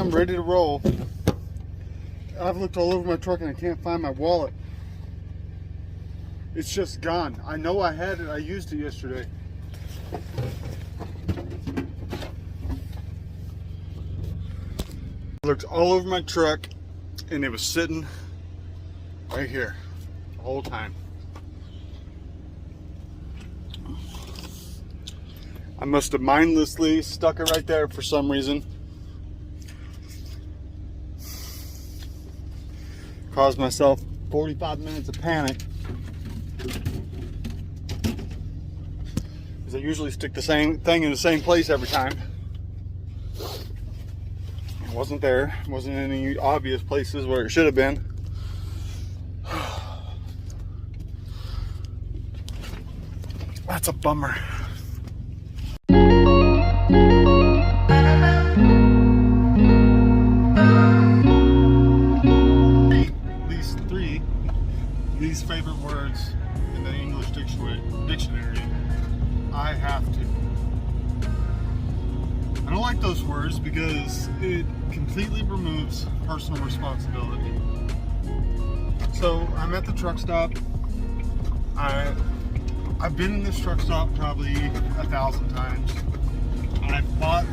I'm ready to roll. I've looked all over my truck and I can't find my wallet. It's just gone. I know I had it. I used it yesterday. I looked all over my truck and it was sitting right here the whole time. I must have mindlessly stuck it right there for some reason. Caused myself 45 minutes of panic. Because I usually stick the same thing in the same place every time. It wasn't there. It wasn't in any obvious places where it should have been. That's a bummer. These favorite words in the English dictionary. I have to. I don't like those words because it completely removes personal responsibility. So I'm at the truck stop. I've been in this truck stop probably 1,000 times. I've bought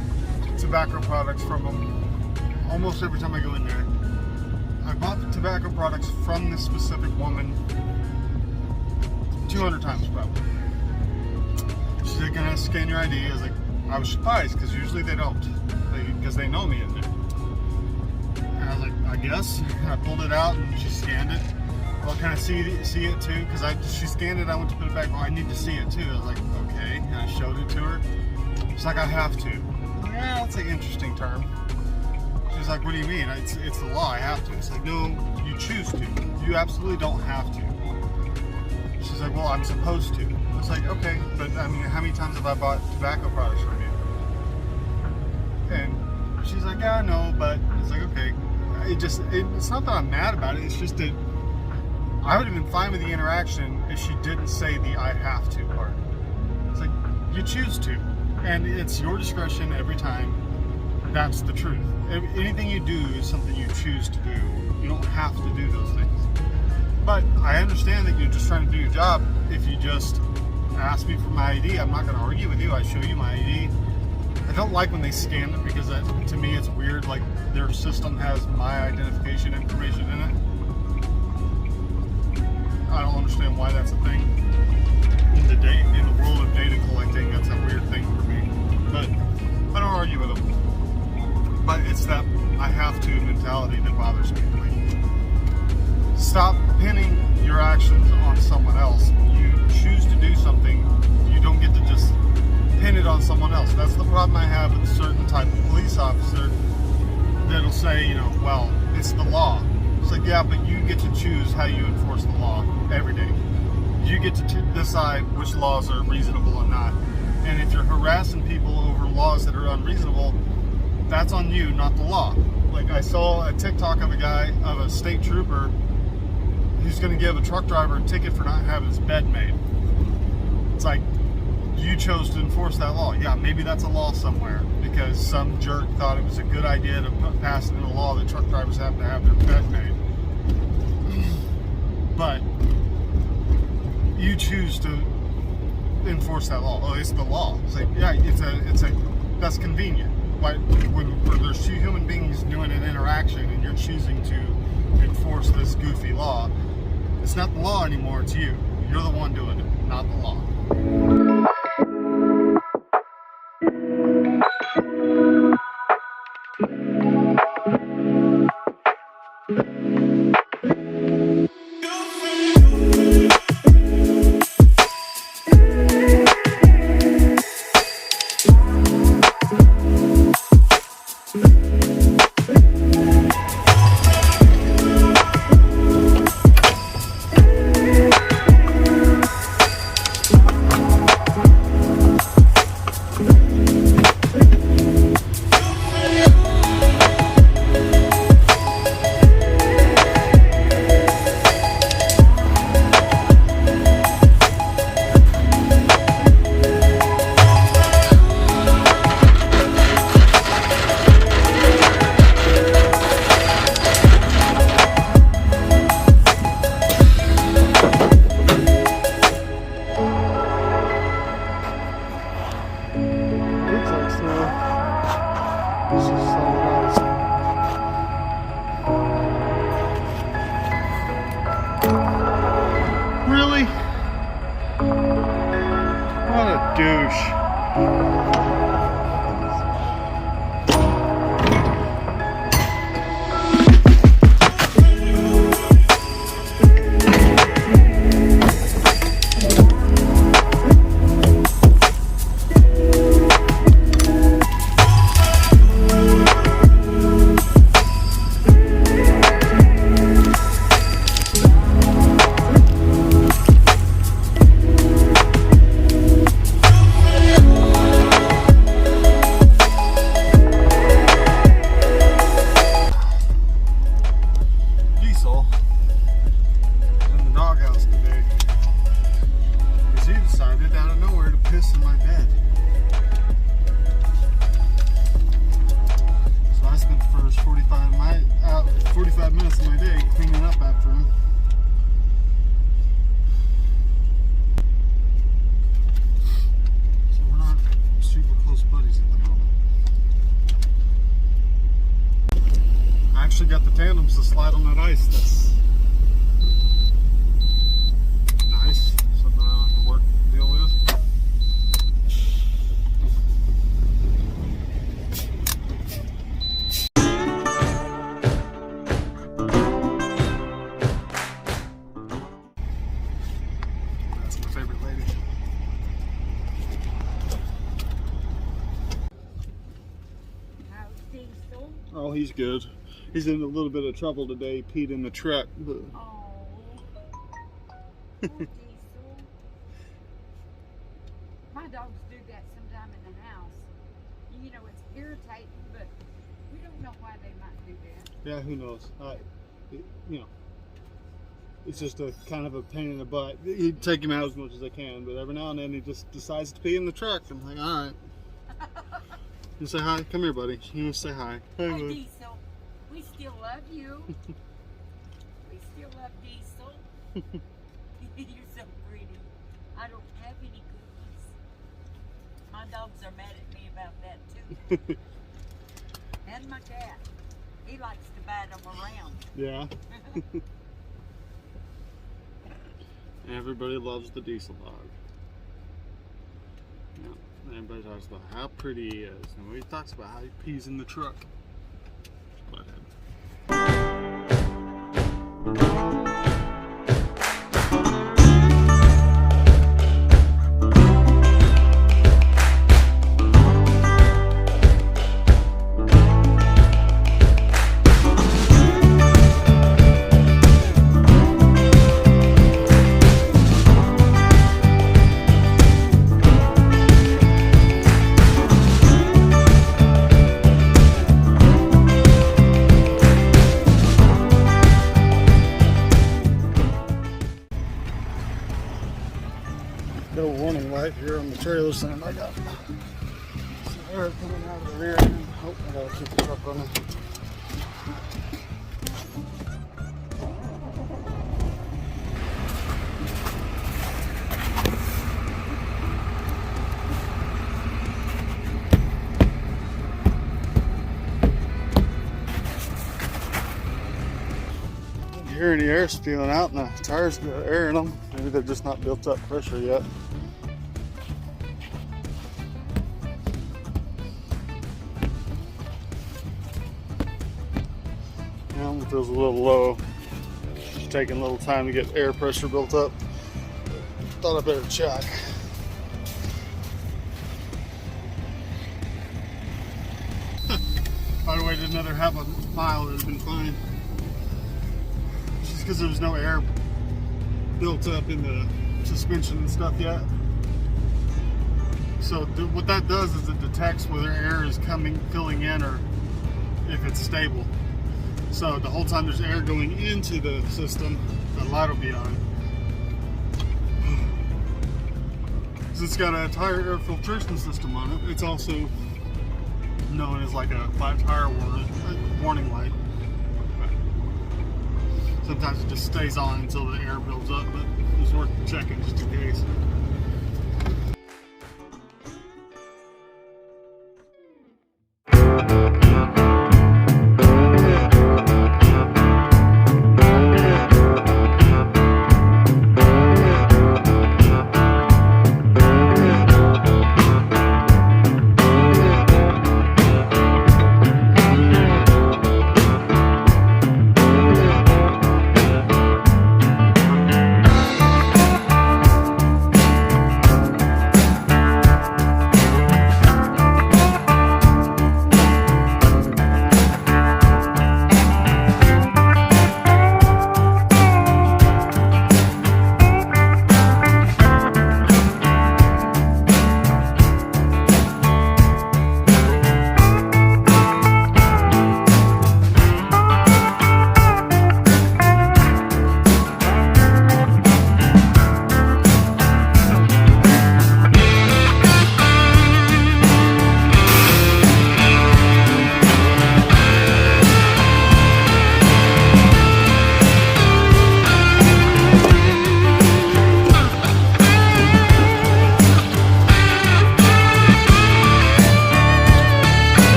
tobacco products from them almost every time I go in there. I bought the tobacco products from this specific woman 200 times probably. She said, "Can I scan your ID?" I was surprised because usually they don't, because they know me in there. And I was like, "I guess." And I pulled it out and she scanned it. "Well, can I see it too?" Because she scanned it, I went to put it back. "Well, I need to see it too." I was like, "Okay." And I showed it to her. She's like, "I have to." Yeah, that's an interesting term. She's like, "What do you mean?" It's the law, I have to. It's like, "No, you choose to. You absolutely don't have to." She's like, "Well, I'm supposed to." It's like, "Okay, but I mean, how many times have I bought tobacco products from you?" And she's like, "Yeah, I know," but it's like, okay. It's not that I'm mad about it. It's just that I would have been fine with the interaction if she didn't say the "I have to" part. It's like, you choose to, and it's your discretion every time. That's the truth. Anything you do is something you choose to do. You don't have to do those things. But I understand that you're just trying to do your job. If you just ask me for my ID, I'm not going to argue with you. I show you my ID. I don't like when they scan it because to me it's weird. Like, their system has my identification information in it. I don't understand why that's a thing. In the world of data collecting, that's a weird thing for me. But I don't argue with them. But it's that "I have to" mentality that bothers me. Like, stop pinning your actions on someone else. You choose to do something, you don't get to just pin it on someone else. That's the problem I have with a certain type of police officer that'll say, "Well, it's the law." It's like, yeah, but you get to choose how you enforce the law every day. You get to decide which laws are reasonable or not. And if you're harassing people over laws that are unreasonable, that's on you, not the law. Like, I saw a TikTok of a state trooper who's going to give a truck driver a ticket for not having his bed made. It's like, you chose to enforce that law. Yeah, maybe that's a law somewhere because some jerk thought it was a good idea to pass it in a law that truck drivers have to have their bed made. But you choose to enforce that law. Oh, it's the law. It's like, yeah, that's convenient. When there's two human beings doing an interaction and you're choosing to enforce this goofy law, it's not the law anymore, it's you. You're the one doing it, not the law. douche. Actually got the tandems to slide on that ice. That's nice. Something I don't have to work deal with. That's my favorite lady. How's Diesel? Oh, he's good. He's in a little bit of trouble today. He peed in the truck. But... Oh, Diesel. My dogs do that sometime in the house. You know, it's irritating, but we don't know why they might do that. Yeah, who knows? You know, it's just a kind of a pain in the butt. You take him out as much as I can, but every now and then he just decides to pee in the truck. I'm like, all right. You say hi? Come here, buddy. You want to say hi? Hey, Diesel. We still love you. We still love Diesel. You're so pretty. I don't have any cookies. My dogs are mad at me about that too. And my cat. He likes to bat them around. Yeah. Everybody loves the Diesel dog. Yeah. Everybody talks about how pretty he is. Nobody talks about how he pees in the truck. Got a warning light here on the trailer saying I got some air coming out of the rear end. Oh, I gotta keep the truck running. You hear any air spewing out and the tires got air in them. Maybe they're just not built up pressure yet. Yeah, it feels a little low. It's taking a little time to get air pressure built up. Thought I better check. By the way, did another half a mile, it would have been fine. Just because there was no air built up in the suspension and stuff yet. So what that does is it detects whether air is filling in, or if it's stable. So the whole time there's air going into the system, the light will be on. Because it's got a tire air filtration system on it. It's also known as like a flat tire warning light. Sometimes it just stays on until the air builds up, but it's worth checking just in case.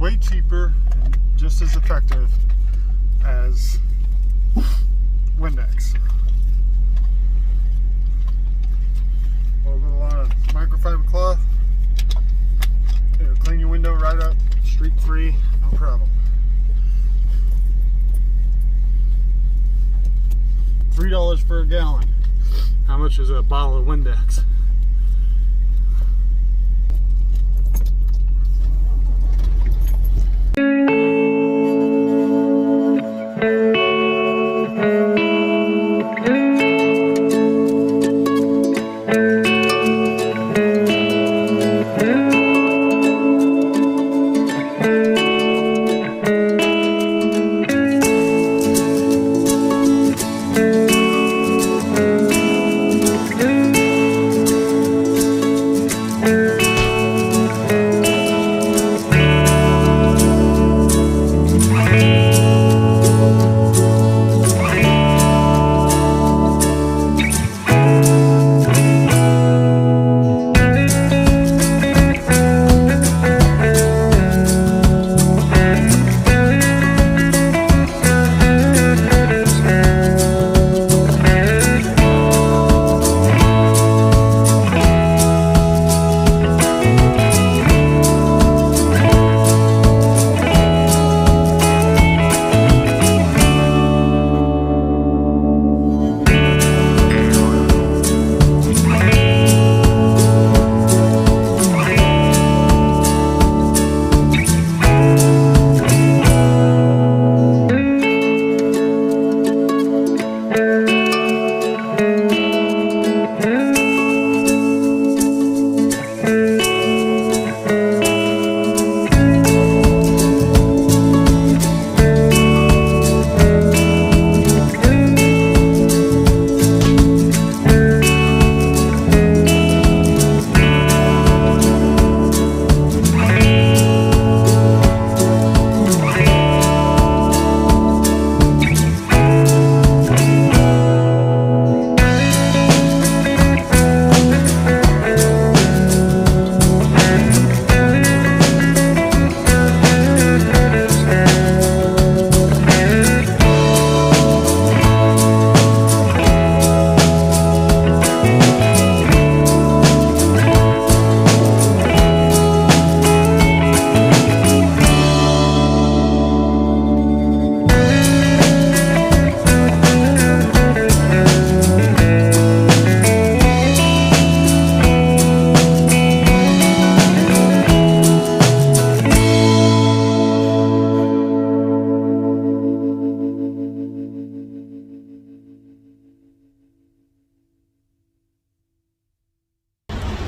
way cheaper and just as effective as Windex. A little on a microfiber cloth. It'll clean your window right up, streak free, no problem. $3 for a gallon. How much is a bottle of Windex?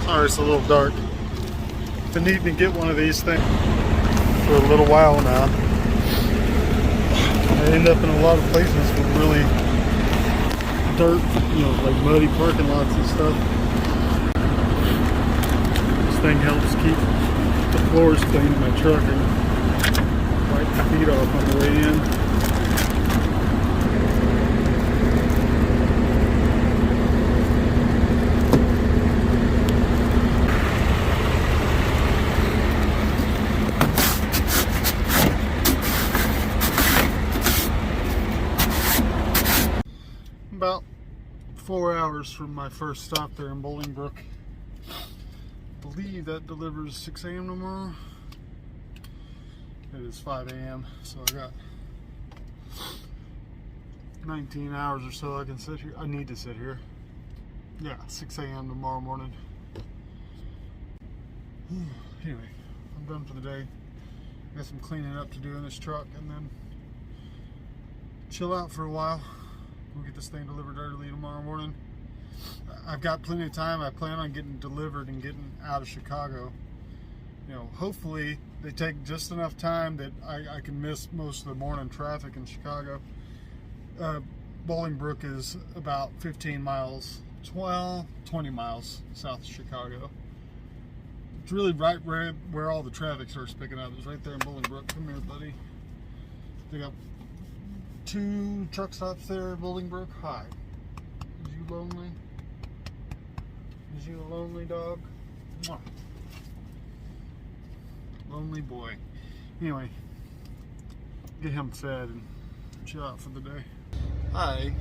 Sorry, it's a little dark. Been needing to get one of these things for a little while now. I end up in a lot of places with really dirt, like muddy parking lots and stuff. This thing helps keep the floors clean in my truck and wipe the feet off on the way in. About 4 hours from my first stop there in Bolingbrook. I believe that delivers 6 a.m. tomorrow. It is 5 a.m. so I got 19 hours or so I can sit here. I need to sit here. Yeah, 6 a.m. tomorrow morning. Anyway, I'm done for the day. Got some cleaning up to do in this truck and then chill out for a while. We'll get this thing delivered early tomorrow morning. I've got plenty of time. I plan on getting delivered and getting out of Chicago. Hopefully they take just enough time that I can miss most of the morning traffic in Chicago. Bolingbrook is about 15 miles, 20 miles south of Chicago. It's really right where all the traffic starts picking up. It's right there in Bolingbrook. Come here, buddy. They got 2 truck stops there at Bolingbrook. Hi. Is you lonely? Is you a lonely dog? Mwah. Lonely boy. Anyway, get him fed and chill out for the day. I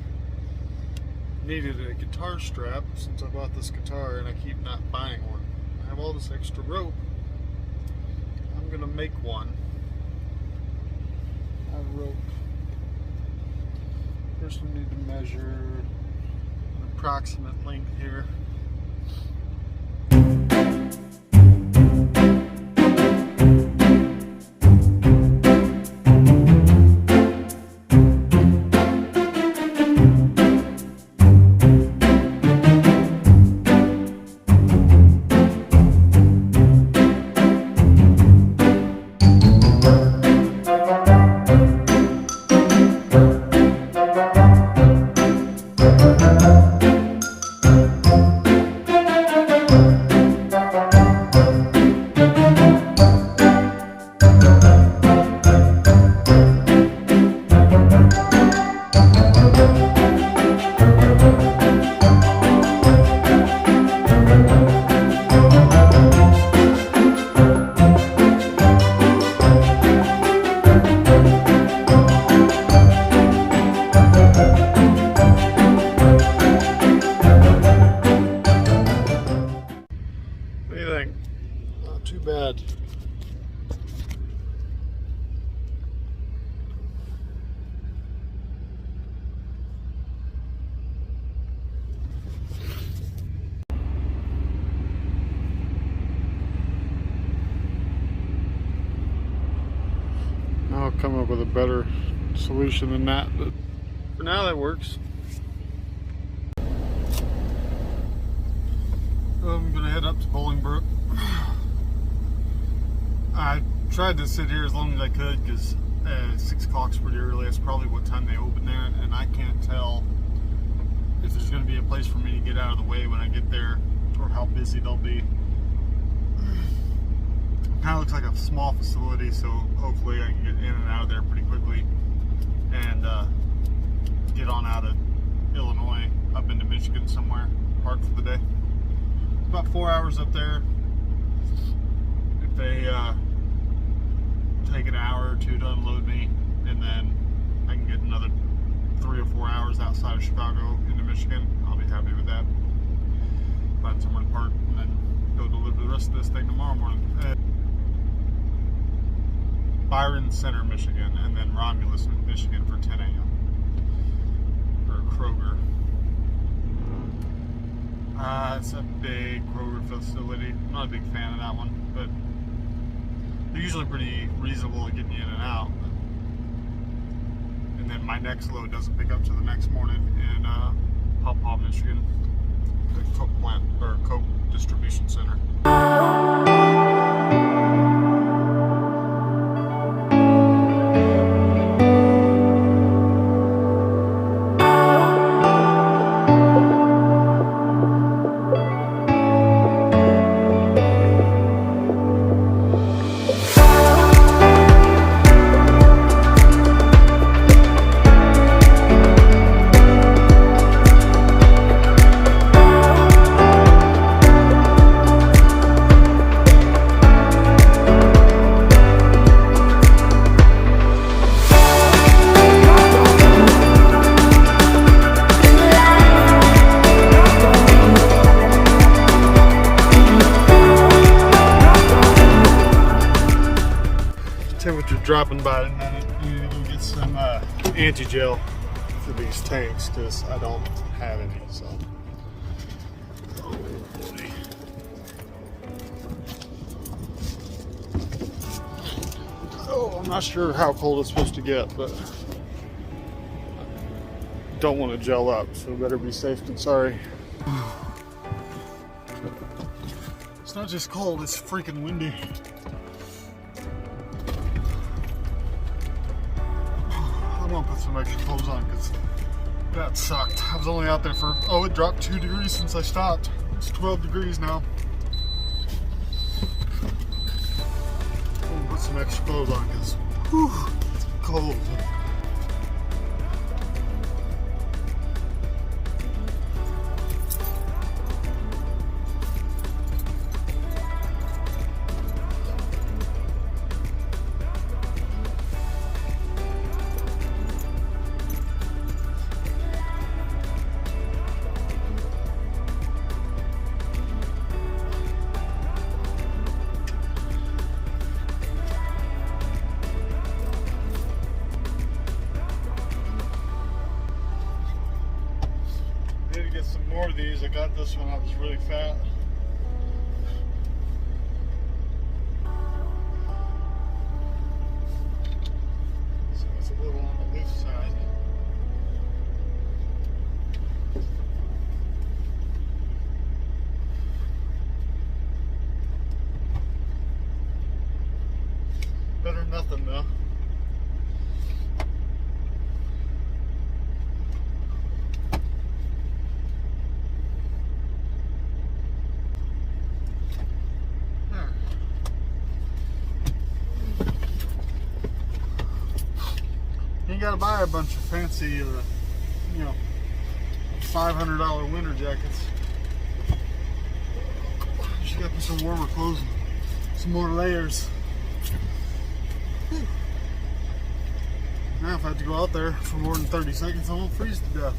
needed a guitar strap since I bought this guitar and I keep not buying one. I have all this extra rope. I'm gonna make one out of rope. First we need to measure an approximate length here. Not too bad. I'll come up with a better solution than that, but for now that works. I'm gonna head up to Bolingbrook. I tried to sit here as long as I could because 6 o'clock's pretty early. That's probably what time they open there, and I can't tell if there's going to be a place for me to get out of the way when I get there or how busy they'll be. It kind of looks like a small facility, so hopefully I can get in and out of there pretty quickly and get on out of Illinois up into Michigan somewhere, park for the day. About 4 hours up there. If they take an hour or two to unload me, and then I can get another 3 or 4 hours outside of Chicago into Michigan, I'll be happy with that. Find somewhere to park and then go deliver the rest of this thing tomorrow morning. Byron Center, Michigan, and then Romulus, Michigan for 10 a.m. for Kroger. It's a big Kroger facility. I'm not a big fan of that one, but they're usually pretty reasonable at getting you in and out. And then my next load doesn't pick up till the next morning in Paw Paw, Michigan, the Coke plant or Coke distribution center. Temperature dropping by tonight. I need to go get some anti-gel for these tanks because I don't have any. So, I'm not sure how cold it's supposed to get, but don't want to gel up, so better be safe than sorry. It's not just cold; it's freaking windy. I'm gonna put some extra clothes on because that sucked. I was only out there for, it dropped 2 degrees since I stopped. It's 12 degrees now. I'm gonna put some extra clothes on because it's cold. more of these. I got this one, I was really fat. So it's a little on the loose side. Better than nothing though. You gotta buy a bunch of fancy, $500 winter jackets. You gotta put some warmer clothes on, some more layers. Whew. Now if I have to go out there for more than 30 seconds, I won't freeze to death.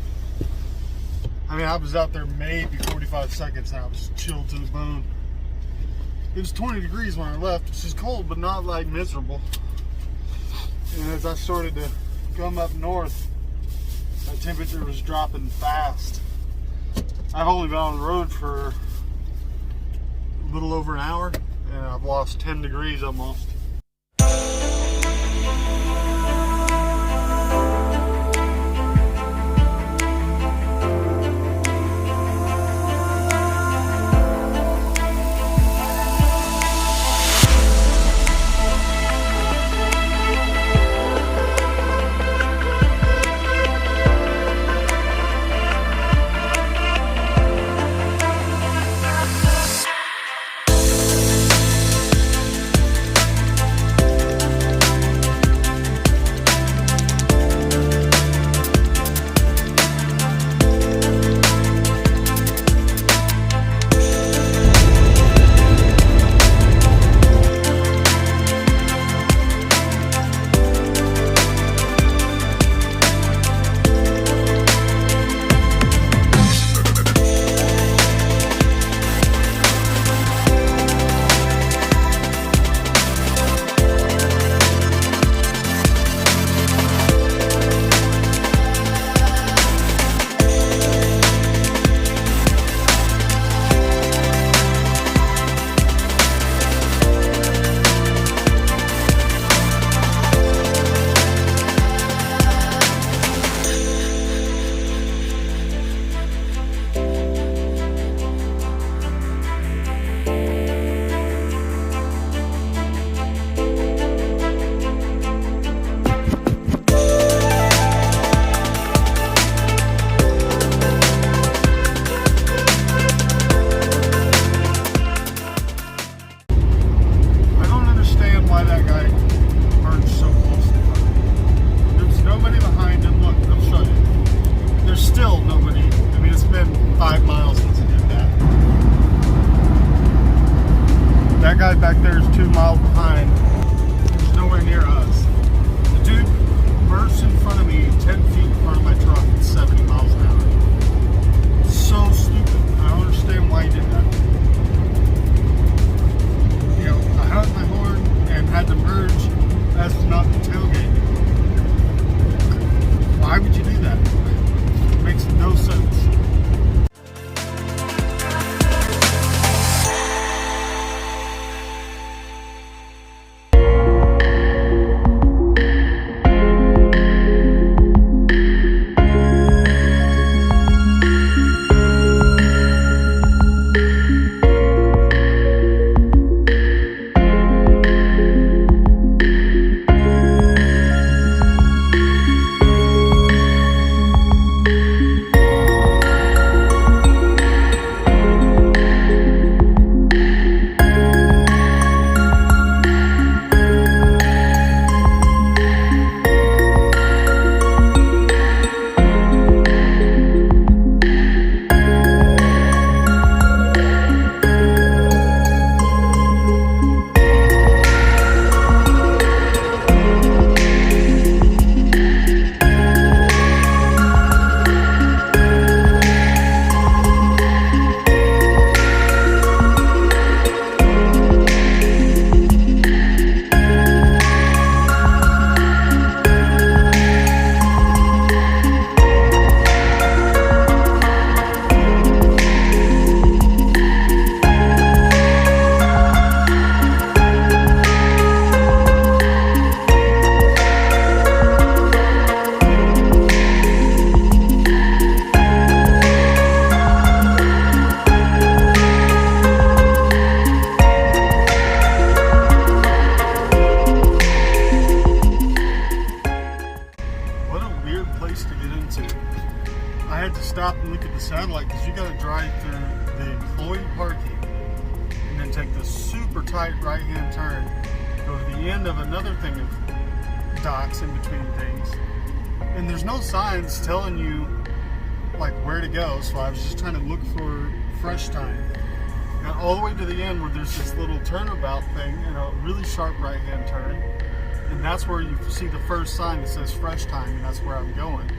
I mean, I was out there maybe 45 seconds and I was chilled to the bone. It was 20 degrees when I left, which is cold, but not like miserable. And as I started to come up north, that temperature was dropping fast. I've only been on the road for a little over an hour and I've lost 10 degrees almost. That guy back there is 2 miles behind. He's nowhere near us. The dude burst in front of me 10 feet in front of my truck at 70 miles an hour. So stupid. I don't understand why he did that. You know, I honked my horn and had to merge as not to tailgate. Why would you do that? It makes no sense. satellite because you got to drive through the employee parking and then take this super tight right-hand turn, go to the end of another thing of docks in between things, and there's no signs telling you like where to go. So I was just trying to look for fresh time. Got all the way to the end where there's this little turnabout thing and a really sharp right-hand turn, and that's where you see the first sign that says fresh time, and that's where I'm going,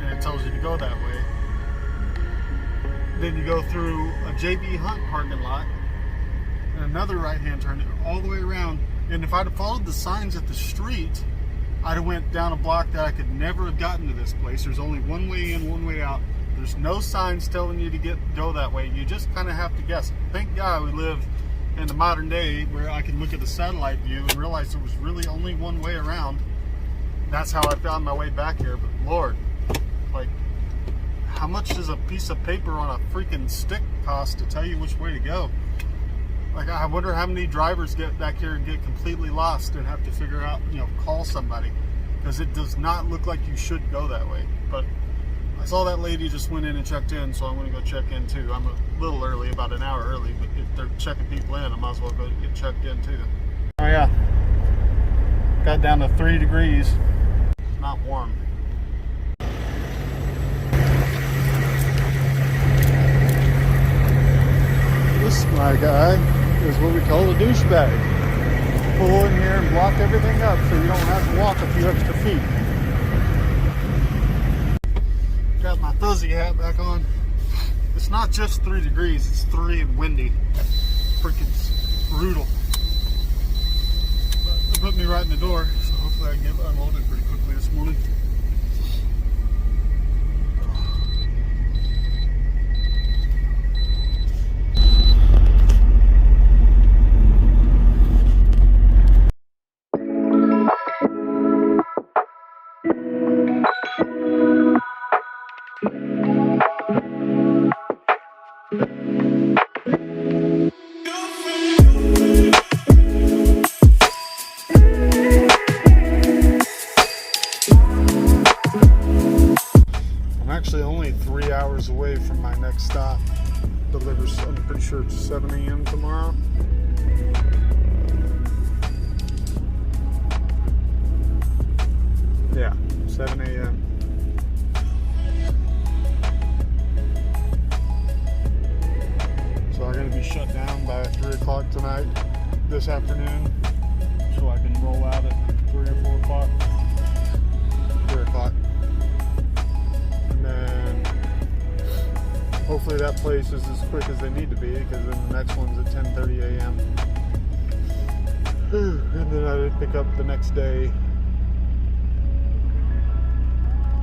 and it tells you to go that way. Then you go through a JB Hunt parking lot and another right-hand turn all the way around. And if I'd have followed the signs at the street, I'd have went down a block that I could never have gotten to this place. There's only one way in, one way out. There's no signs telling you to go that way. You just kind of have to guess. Thank God we live in the modern day where I can look at the satellite view and realize there was really only one way around. That's how I found my way back here. But Lord, like, how much does a piece of paper on a freaking stick cost to tell you which way to go? Like, I wonder how many drivers get back here and get completely lost and have to figure out, call somebody, because it does not look like you should go that way. But I saw that lady just went in and checked in, so I'm going to go check in too. I'm a little early, about an hour early, but if they're checking people in, I might as well go get checked in too. Oh yeah, got down to 3 degrees. Not warm. This, my guy, is what we call a douchebag. Pull in here and block everything up so you don't have to walk a few extra feet. Got my fuzzy hat back on. It's not just 3 degrees, it's 3 and windy. Freaking brutal. But they put me right in the door, so hopefully I can get unloaded pretty quickly this morning. Actually only 3 hours away from my next stop. Delivers, I'm pretty sure it's 7 a.m. tomorrow. Yeah, 7 a.m. So I'm going to be shut down by 3 o'clock tonight, this afternoon, so I can roll out at 3 or 4 o'clock. 3 o'clock. And then hopefully that place is as quick as they need to be, because then the next one's at 10:30 a.m. And then I pick up the next day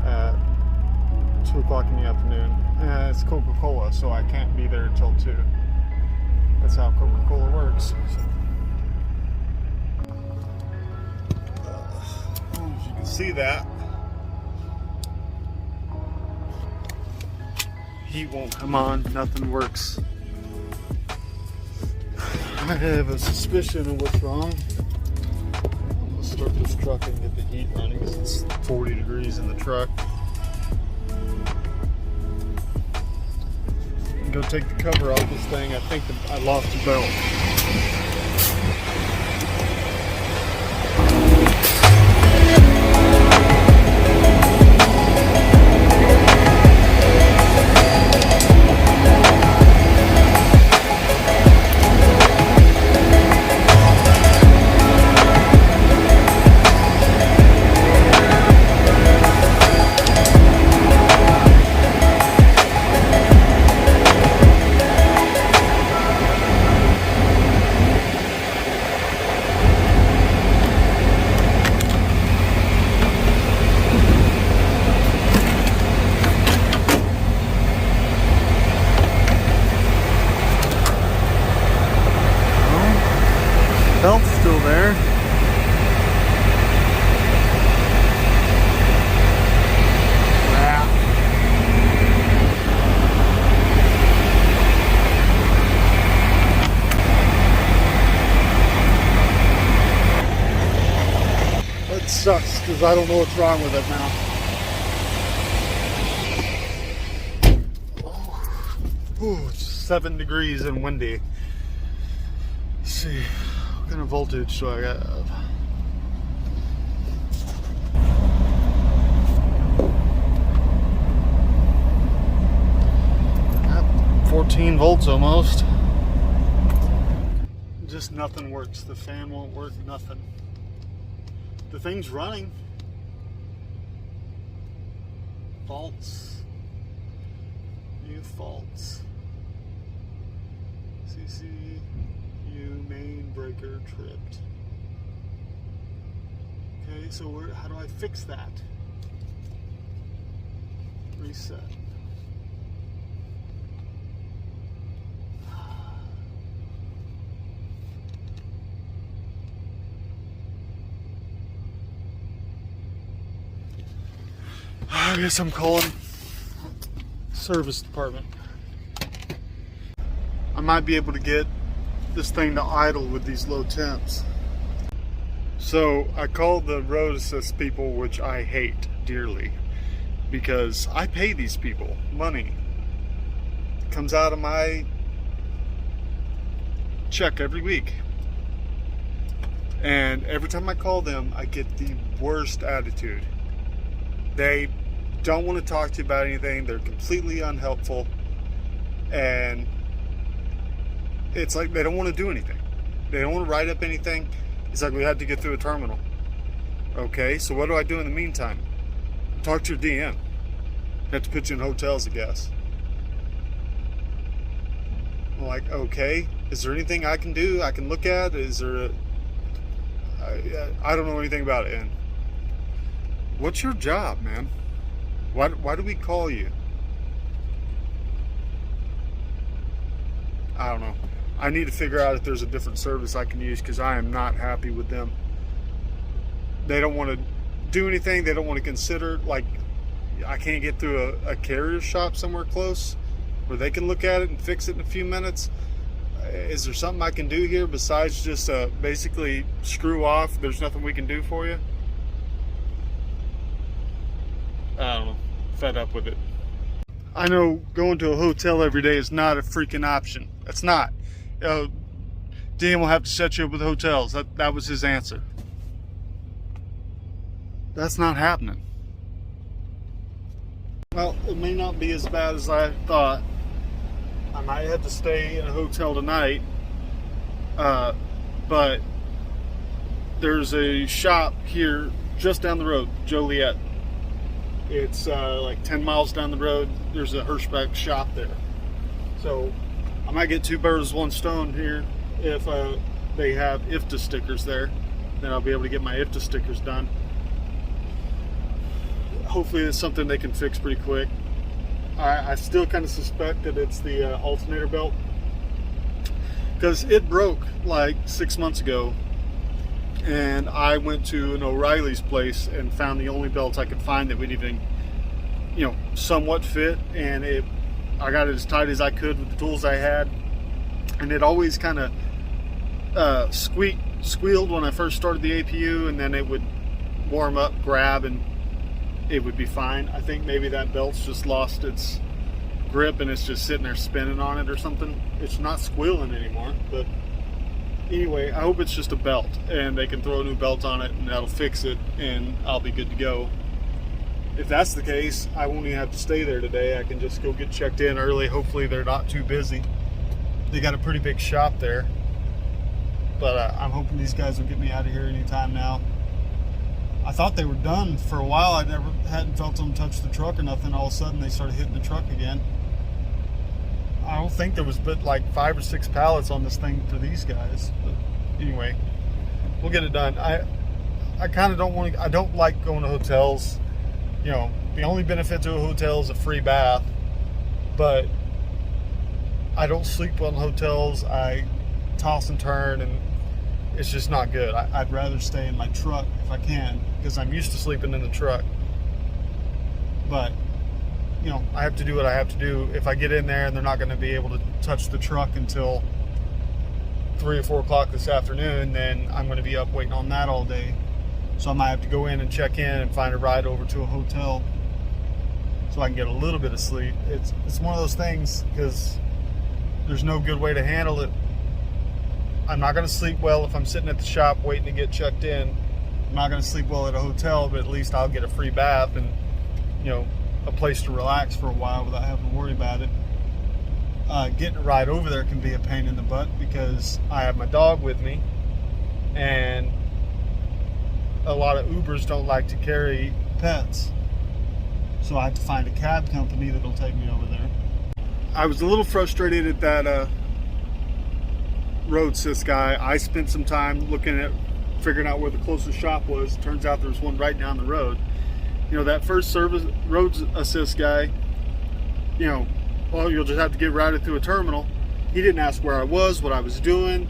at 2 o'clock in the afternoon. And it's Coca-Cola, so I can't be there until 2. That's how Coca-Cola works. As you can see that. Heat won't come on, nothing works. I have a suspicion of what's wrong. I'm gonna start this truck and get the heat running because it's 40 degrees in the truck. And go take the cover off this thing. I think I lost the belt. Belt's still there. That sucks because I don't know what's wrong with it now. Oh. Ooh, it's 7 degrees and windy. Let's see, what kind of voltage do I have? 14 volts almost. Just nothing works. The fan won't work, nothing. The thing's running. Faults. New faults. CCU main breaker tripped. Okay, so how do I fix that? Reset. I guess I'm calling service department. I might be able to get this thing to idle with these low temps. So I called the road assist people, which I hate dearly because I pay these people money. It comes out of my check every week. And every time I call them, I get the worst attitude. They don't want to talk to you about anything. They're completely unhelpful. And it's like they don't want to do anything. They don't want to write up anything. It's like we had to get through a terminal. Okay, so what do I do in the meantime? Talk to your DM. Have to put you in hotels, I guess. I'm like, okay, is there anything I can do? I can look at? Is there I don't know anything about it. And what's your job, man? Why do we call you? I don't know. I need to figure out if there's a different service I can use because I am not happy with them. They don't want to do anything. They don't want to consider, like, I can't get through a carrier shop somewhere close where they can look at it and fix it in a few minutes. Is there something I can do here besides just basically screw off? There's nothing we can do for you? I don't know. Fed up with it. I know going to a hotel every day is not a freaking option. It's not. Dan will have to set you up with hotels. That was his answer. That's not happening. Well, it may not be as bad as I thought. I might have to stay in a hotel tonight. But there's a shop here just down the road, Joliet. It's like 10 miles down the road. There's a Hirschbeck shop there. So I might get 2 birds, 1 stone here. If they have IFTA stickers there, then I'll be able to get my IFTA stickers done. Hopefully it's something they can fix pretty quick. I still kind of suspect that it's the alternator belt because it broke like 6 months ago. And I went to an O'Reilly's place and found the only belt I could find that would even, somewhat fit. And I got it as tight as I could with the tools I had. And it always kind of squealed when I first started the APU, and then it would warm up, grab, and it would be fine. I think maybe that belt's just lost its grip and it's just sitting there spinning on it or something. It's not squealing anymore, but anyway, I hope it's just a belt and they can throw a new belt on it and that'll fix it and I'll be good to go. If that's the case, I won't even have to stay there today. I can just go get checked in early. Hopefully they're not too busy. They got a pretty big shop there, but I'm hoping these guys will get me out of here anytime now. I thought they were done for a while. I hadn't felt them touch the truck or nothing. All of a sudden they started hitting the truck again. I don't think there was but like 5 or 6 pallets on this thing for these guys. But anyway, we'll get it done. I kind of I don't like going to hotels. The only benefit to a hotel is a free bath, but I don't sleep well in hotels. I toss and turn and it's just not good. I'd rather stay in my truck if I can because I'm used to sleeping in the truck. But I have to do what I have to do. If I get in there and they're not going to be able to touch the truck until 3 or 4 o'clock this afternoon, then I'm going to be up waiting on that all day. So I might have to go in and check in and find a ride over to a hotel so I can get a little bit of sleep. It's one of those things because there's no good way to handle it. I'm not going to sleep well if I'm sitting at the shop waiting to get checked in. I'm not going to sleep well at a hotel, but at least I'll get a free bath and, you know, a place to relax for a while without having to worry about it. Getting a ride over there can be a pain in the butt because I have my dog with me, and a lot of Ubers don't like to carry pets. So I have to find a cab company that'll take me over there. I was a little frustrated at that road assist guy. I spent some time looking at figuring out where the closest shop was. Turns out there's one right down the road. You know, that first service road assist guy, you know, well, you'll just have to get routed through a terminal. He didn't ask where I was, what I was doing.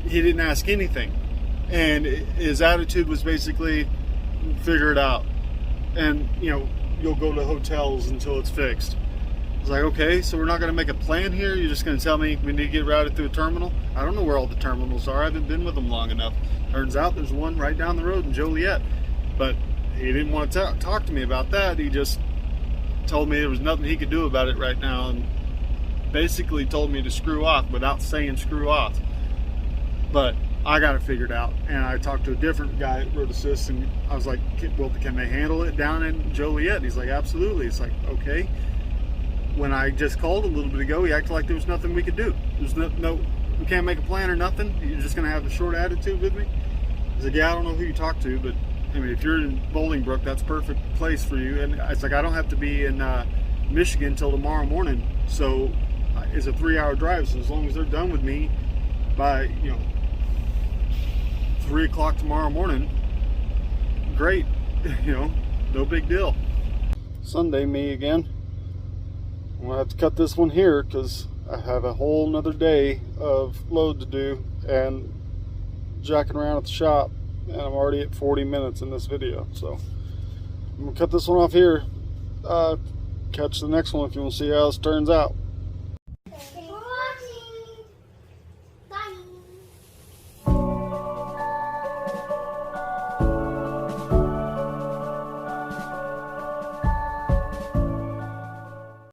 He didn't ask anything. And his attitude was basically, figure it out. And, you know, you'll go to hotels until it's fixed. I was like, okay, so we're not going to make a plan here? You're just going to tell me we need to get routed through a terminal? I don't know where all the terminals are. I haven't been with them long enough. Turns out there's one right down the road in Joliet. But he didn't want to talk to me about that. He just told me there was nothing he could do about it right now, and basically told me to screw off without saying screw off. But I got it figured out, and I talked to a different guy at Road Assist, and I was like, well, can they handle it down in Joliet? And he's like, absolutely. It's like, okay. When I just called a little bit ago, he acted like there was nothing we could do. There's no we can't make a plan or nothing. You're just going to have a short attitude with me? He's like, yeah, I don't know who you talk to, but I mean, if you're in Bolingbrook, that's a perfect place for you. And it's like, I don't have to be in Michigan till tomorrow morning. So it's a 3-hour drive. So as long as they're done with me by, you know, 3 o'clock tomorrow morning, great. You know, no big deal. Sunday me again. I'm gonna have to cut this one here because I have a whole nother day of load to do and jacking around at the shop, and I'm already at 40 minutes in this video. So I'm gonna cut this one off here. Catch the next one if you want to see how this turns out.